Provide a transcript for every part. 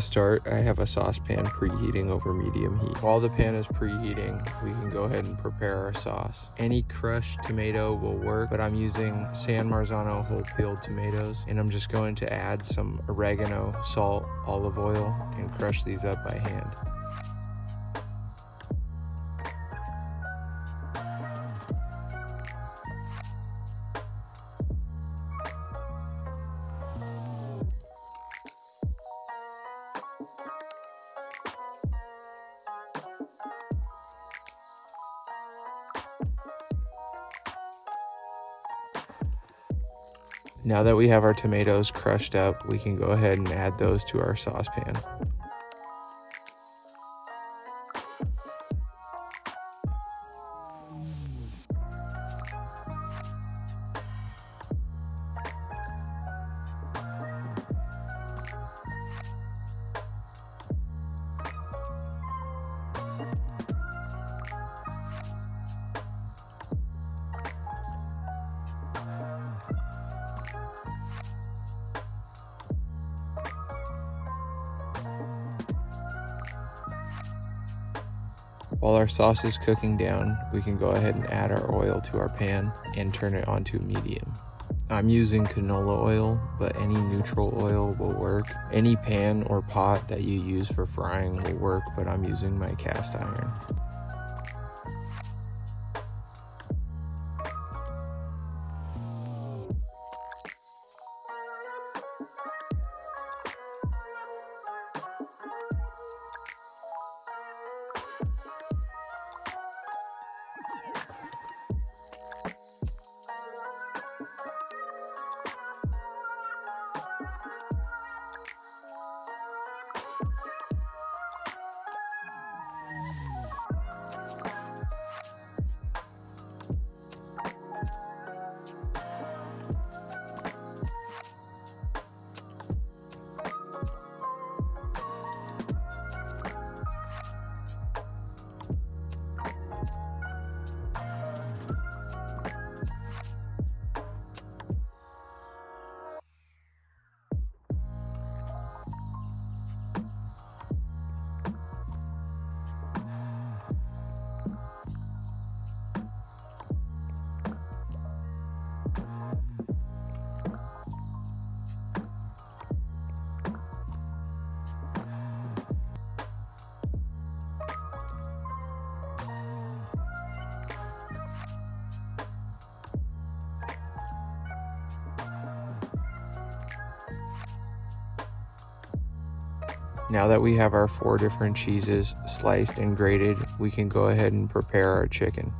To start, I have a saucepan preheating over medium heat. While the pan is preheating, we can go ahead and prepare our sauce. Any crushed tomato will work, but I'm using San Marzano whole peeled tomatoes, and I'm just going to add some oregano, salt, olive oil, and crush these up by hand. Now that we have our tomatoes crushed up, we can go ahead and add those to our saucepan. While our sauce is cooking down, we can go ahead and add our oil to our pan and turn it onto medium. I'm using canola oil, but any neutral oil will work. Any pan or pot that you use for frying will work, but I'm using my cast iron. Now that we have our 4 different cheeses sliced and grated, we can go ahead and prepare our chicken.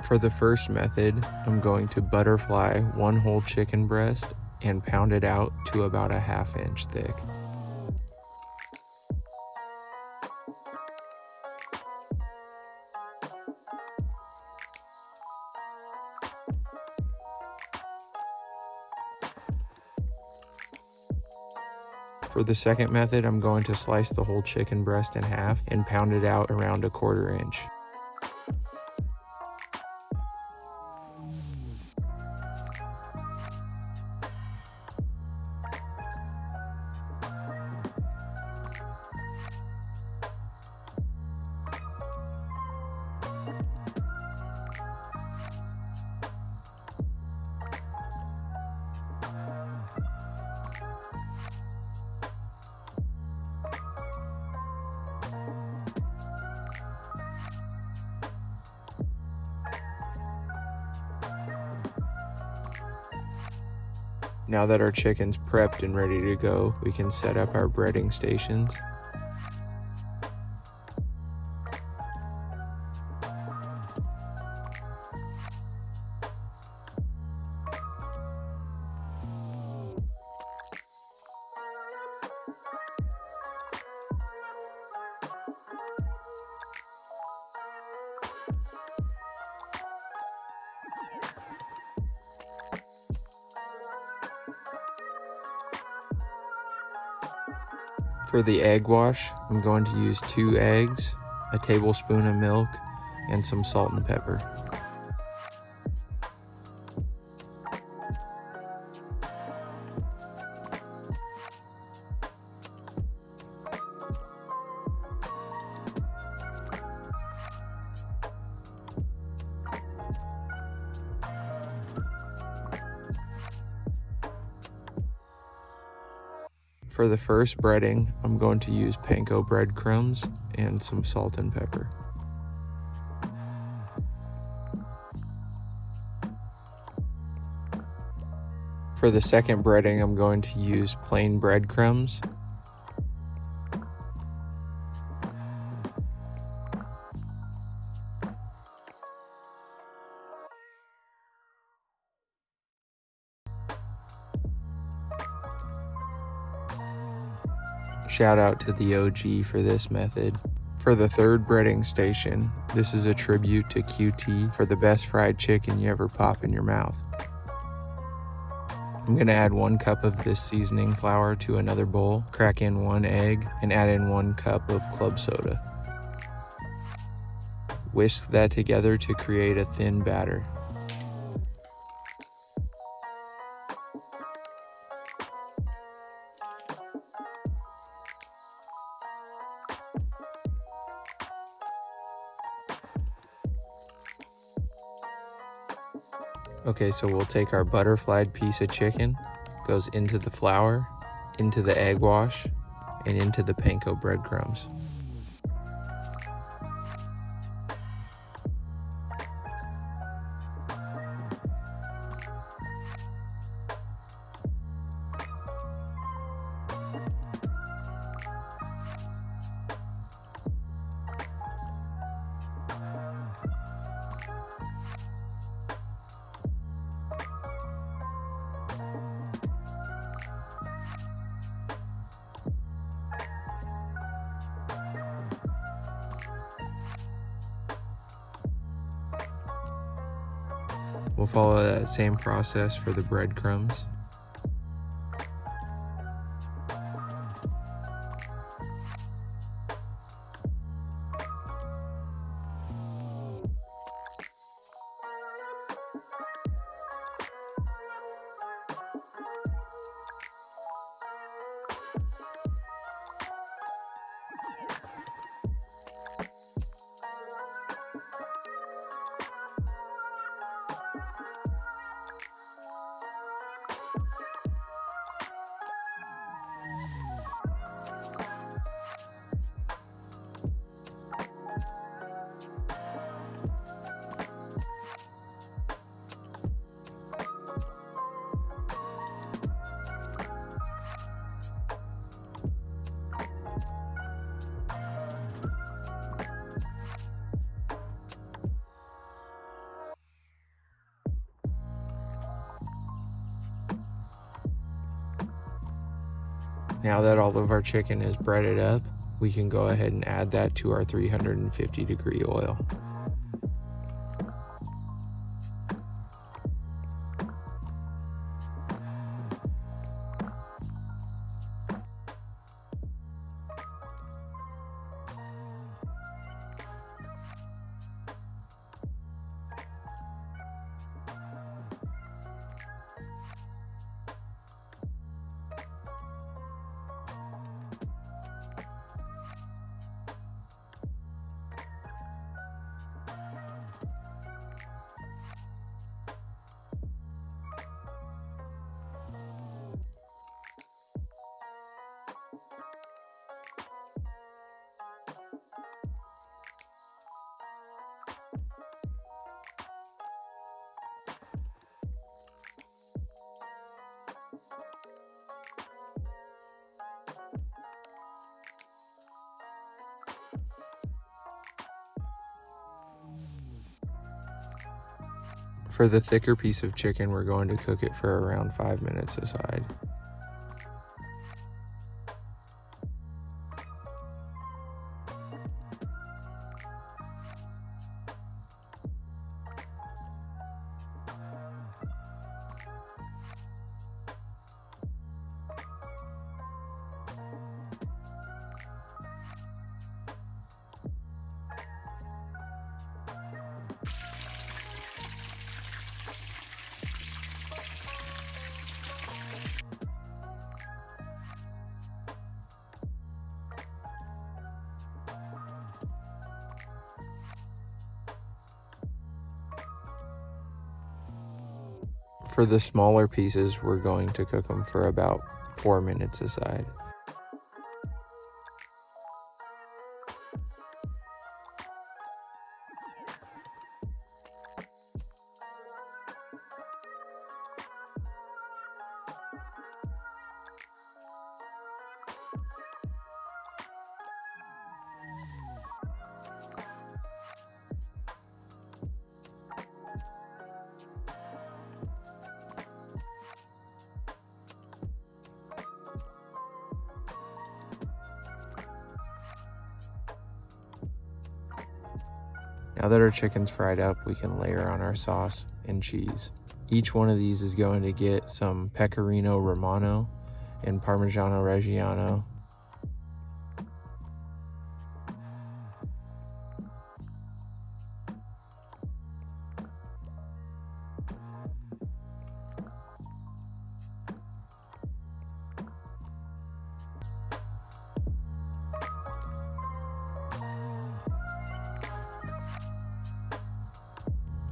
For the first method, I'm going to butterfly 1 whole chicken breast and pound it out to about a 1/2 inch thick. For the second method, I'm going to slice the whole chicken breast in half and pound it out around a 1/4 inch. Now that our chicken's prepped and ready to go, we can set up our breading stations. For the egg wash, I'm going to use 2 eggs, a tablespoon of milk, and some salt and pepper. For the first breading, I'm going to use panko breadcrumbs and some salt and pepper. For the second breading, I'm going to use plain breadcrumbs. Shout out to the OG for this method. For the third breading station, this is a tribute to QT for the best fried chicken you ever pop in your mouth. I'm going to add 1 cup of this seasoning flour to another bowl, crack in 1 egg, and add in 1 cup of club soda. Whisk that together to create a thin batter. Okay, so we'll take our butterflied piece of chicken, goes into the flour, into the egg wash, and into the panko breadcrumbs. We'll follow that same process for the breadcrumbs. Now that all of our chicken is breaded up, we can go ahead and add that to our 350-degree oil. For the thicker piece of chicken, we're going to cook it for around 5 minutes aside. For the smaller pieces, we're going to cook them for about 4 minutes aside. Now that our chicken's fried up, we can layer on our sauce and cheese. Each one of these is going to get some pecorino romano and parmigiano reggiano.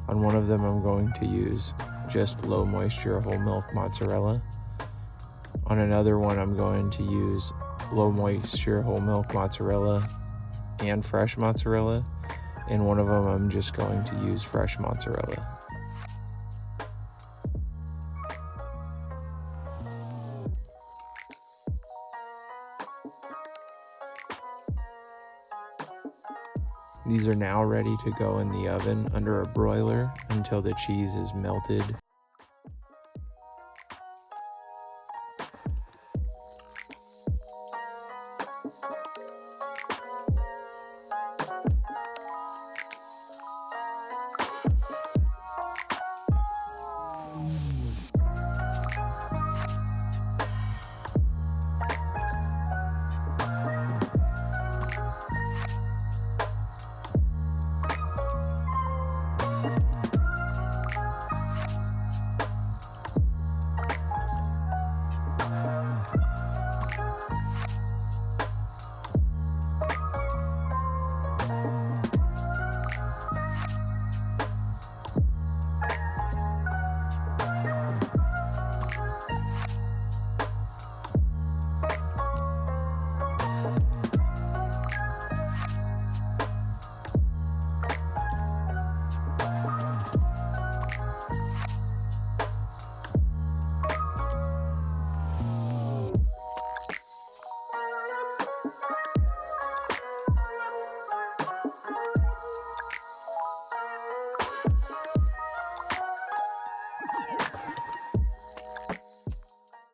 On one of them, I'm going to use just low moisture whole milk mozzarella. On another one, I'm going to use low moisture whole milk mozzarella and fresh mozzarella. In one of them, I'm just going to use fresh mozzarella. These are now ready to go in the oven under a broiler until the cheese is melted